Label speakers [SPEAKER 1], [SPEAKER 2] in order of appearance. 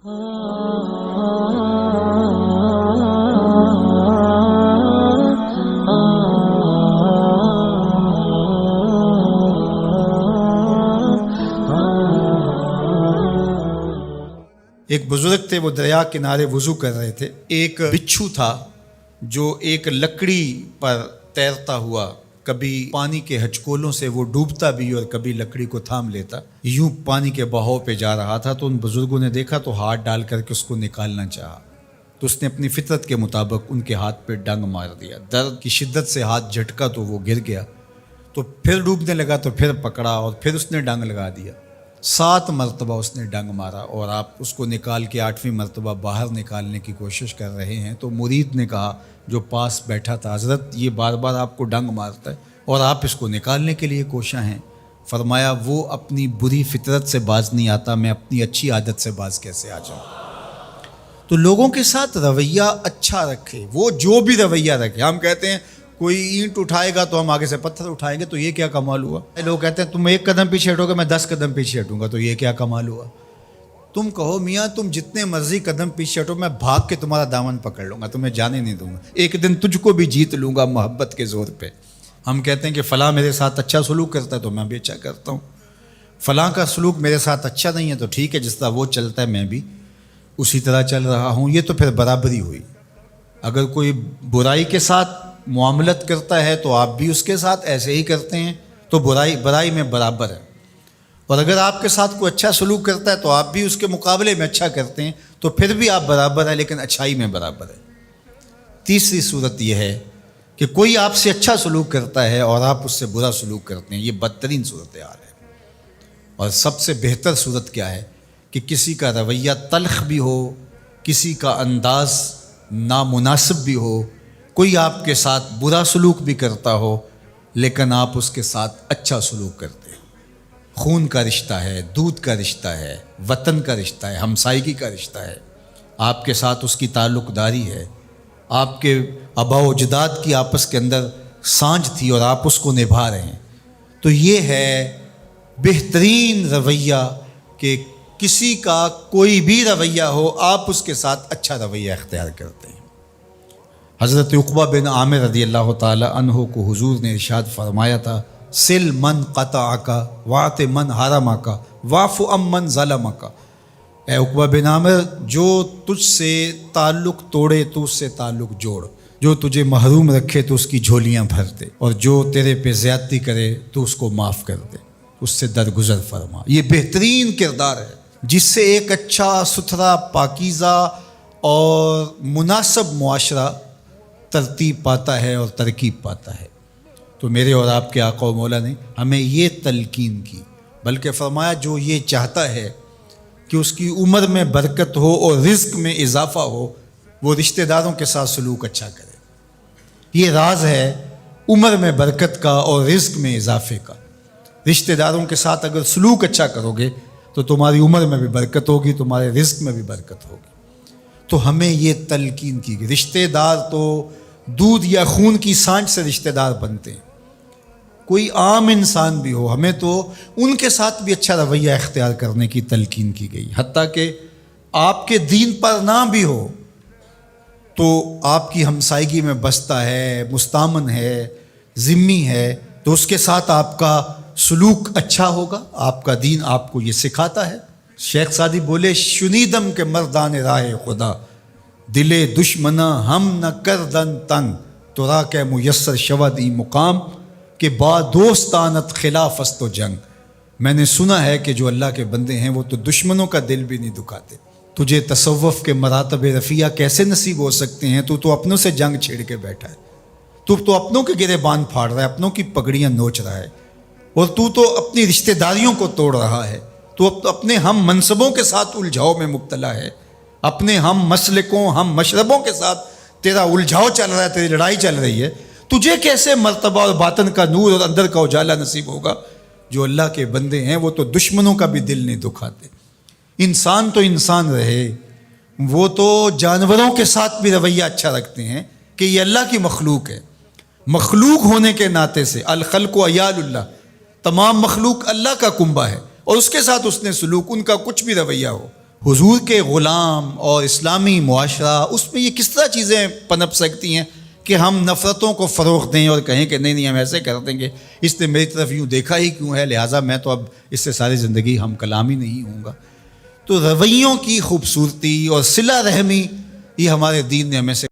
[SPEAKER 1] ایک بزرگ تھے، وہ دریا کنارے وضو کر رہے تھے۔ ایک بچھو تھا جو ایک لکڑی پر تیرتا ہوا، کبھی پانی کے ہچکولوں سے وہ ڈوبتا بھی اور کبھی لکڑی کو تھام لیتا، یوں پانی کے بہاؤ پہ جا رہا تھا۔ تو ان بزرگوں نے دیکھا تو ہاتھ ڈال کر کے اس کو نکالنا چاہا، تو اس نے اپنی فطرت کے مطابق ان کے ہاتھ پہ ڈنگ مار دیا۔ درد کی شدت سے ہاتھ جھٹکا تو وہ گر گیا، تو پھر ڈوبنے لگا تو پھر پکڑا اور پھر اس نے ڈنگ لگا دیا۔ 7 مرتبہ اس نے ڈنگ مارا اور آپ اس کو نکال کے 8ویں مرتبہ باہر نکالنے کی کوشش کر رہے ہیں۔ تو مرید نے کہا جو پاس بیٹھا تھا، حضرت یہ بار بار آپ کو ڈنگ مارتا ہے اور آپ اس کو نکالنے کے لیے کوشاں ہیں۔ فرمایا وہ اپنی بری فطرت سے باز نہیں آتا، میں اپنی اچھی عادت سے باز کیسے آ جاؤں؟ تو لوگوں کے ساتھ رویہ اچھا رکھے، وہ جو بھی رویہ رکھے۔ ہم کہتے ہیں کوئی اینٹ اٹھائے گا تو ہم آگے سے پتھر اٹھائیں گے، تو یہ کیا کمال ہوا؟ لوگ کہتے ہیں تم 1 قدم پیچھے ہٹو گے، میں 10 قدم پیچھے ہٹوں گا، تو یہ کیا کمال ہوا؟ تم کہو میاں تم جتنے مرضی قدم پیچھے ہٹو، میں بھاگ کے تمہارا دامن پکڑ لوں گا، تمہیں جانے نہیں دوں گا، ایک دن تجھ کو بھی جیت لوں گا محبت کے زور پہ۔ ہم کہتے ہیں کہ فلاں میرے ساتھ اچھا سلوک کرتا ہے تو میں بھی اچھا کرتا ہوں، فلاں کا سلوک میرے ساتھ اچھا نہیں ہے تو ٹھیک ہے، جس طرح وہ چلتا ہے میں بھی اسی طرح چل رہا ہوں۔ یہ تو پھر برابری ہوئی۔ اگر کوئی برائی کے ساتھ معاملت کرتا ہے تو آپ بھی اس کے ساتھ ایسے ہی کرتے ہیں، تو برائی میں برابر ہے۔ اور اگر آپ کے ساتھ کوئی اچھا سلوک کرتا ہے تو آپ بھی اس کے مقابلے میں اچھا کرتے ہیں، تو پھر بھی آپ برابر ہیں، لیکن اچھائی میں برابر ہے۔ تیسری صورت یہ ہے کہ کوئی آپ سے اچھا سلوک کرتا ہے اور آپ اس سے برا سلوک کرتے ہیں، یہ بدترین صورتحال ہے۔ اور سب سے بہتر صورت کیا ہے کہ کسی کا رویہ تلخ بھی ہو، کسی کا انداز نامناسب بھی ہو، کوئی آپ کے ساتھ برا سلوک بھی کرتا ہو لیکن آپ اس کے ساتھ اچھا سلوک کرتے ہیں۔ خون کا رشتہ ہے، دودھ کا رشتہ ہے، وطن کا رشتہ ہے، ہمسائیگی کا رشتہ ہے، آپ کے ساتھ اس کی تعلق داری ہے، آپ کے آباء و اجداد کی آپس کے اندر سانجھ تھی اور آپ اس کو نبھا رہے ہیں، تو یہ ہے بہترین رویہ کہ کسی کا کوئی بھی رویہ ہو آپ اس کے ساتھ اچھا رویہ اختیار کرتے ہیں۔ حضرت عقبہ بن عامر رضی اللہ تعالی عنہ کو حضور نے ارشاد فرمایا تھا، سل من قطعک واعط من حرمک واعف عن من ظلمک۔ اے عقبہ بن عامر، جو تجھ سے تعلق توڑے تو اس سے تعلق جوڑ، جو تجھے محروم رکھے تو اس کی جھولیاں بھر دے، اور جو تیرے پہ زیادتی کرے تو اس کو معاف کر دے، اس سے درگزر فرما۔ یہ بہترین کردار ہے جس سے ایک اچھا ستھرا پاکیزہ اور مناسب معاشرہ ترتیب پاتا ہے اور ترکیب پاتا ہے۔ تو میرے اور آپ کے آقا و مولا نے ہمیں یہ تلقین کی، بلکہ فرمایا جو یہ چاہتا ہے کہ اس کی عمر میں برکت ہو اور رزق میں اضافہ ہو، وہ رشتہ داروں کے ساتھ سلوک اچھا کرے۔ یہ راز ہے عمر میں برکت کا اور رزق میں اضافے کا۔ رشتہ داروں کے ساتھ اگر سلوک اچھا کرو گے تو تمہاری عمر میں بھی برکت ہوگی، تمہارے رزق میں بھی برکت ہوگی۔ تو ہمیں یہ تلقین کی گئی، رشتہ دار تو دودھ یا خون کی سانجھ سے رشتہ دار بنتے ہیں، کوئی عام انسان بھی ہو، ہمیں تو ان کے ساتھ بھی اچھا رویہ اختیار کرنے کی تلقین کی گئی۔ حتیٰ کہ آپ کے دین پر نہ بھی ہو تو آپ کی ہمسائیگی میں بستا ہے، مستامن ہے، ذمی ہے، تو اس کے ساتھ آپ کا سلوک اچھا ہوگا۔ آپ کا دین آپ کو یہ سکھاتا ہے۔ شیخ سعدی بولے، شنیدم کے مردان راہ خدا، دلے دشمنا ہم نہ کردن تنگ، تو را کے میسر شود ای مقام، کہ با دوستانت خلاف است و جنگ۔ میں نے سنا ہے کہ جو اللہ کے بندے ہیں وہ تو دشمنوں کا دل بھی نہیں دکھاتے۔ تجھے تصوف کے مراتب رفیع کیسے نصیب ہو سکتے ہیں؟ تو اپنوں سے جنگ چھیڑ کے بیٹھا ہے، تو اپنوں کے گرے بان پھاڑ رہا ہے، اپنوں کی پگڑیاں نوچ رہا ہے، اور تو اپنی رشتہ داریوں کو توڑ رہا ہے، تو اپنے ہم منصبوں کے ساتھ الجھاؤ میں مبتلا ہے، اپنے ہم مسلکوں ہم مشربوں کے ساتھ تیرا الجھاؤ چل رہا ہے، تیری لڑائی چل رہی ہے۔ تجھے کیسے مرتبہ اور باطن کا نور اور اندر کا اجالا نصیب ہوگا؟ جو اللہ کے بندے ہیں وہ تو دشمنوں کا بھی دل نہیں دکھاتے۔ انسان تو انسان رہے، وہ تو جانوروں کے ساتھ بھی رویہ اچھا رکھتے ہیں کہ یہ اللہ کی مخلوق ہے۔ مخلوق ہونے کے ناطے سے الخلق و عیال اللہ، تمام مخلوق اللہ کا کنبہ ہے، اور اس کے ساتھ اس نے سلوک، ان کا کچھ بھی رویہ ہو، حضور کے غلام اور اسلامی معاشرہ، اس میں یہ کس طرح چیزیں پنپ سکتی ہیں کہ ہم نفرتوں کو فروغ دیں اور کہیں کہ نہیں ہم ایسے کر دیں گے، اس نے میری طرف یوں دیکھا ہی کیوں ہے، لہٰذا میں تو اب اس سے ساری زندگی ہم کلام ہی نہیں ہوں گا۔ تو رویوں کی خوبصورتی اور صلہ رحمی یہ ہمارے دین نے ہمیں سے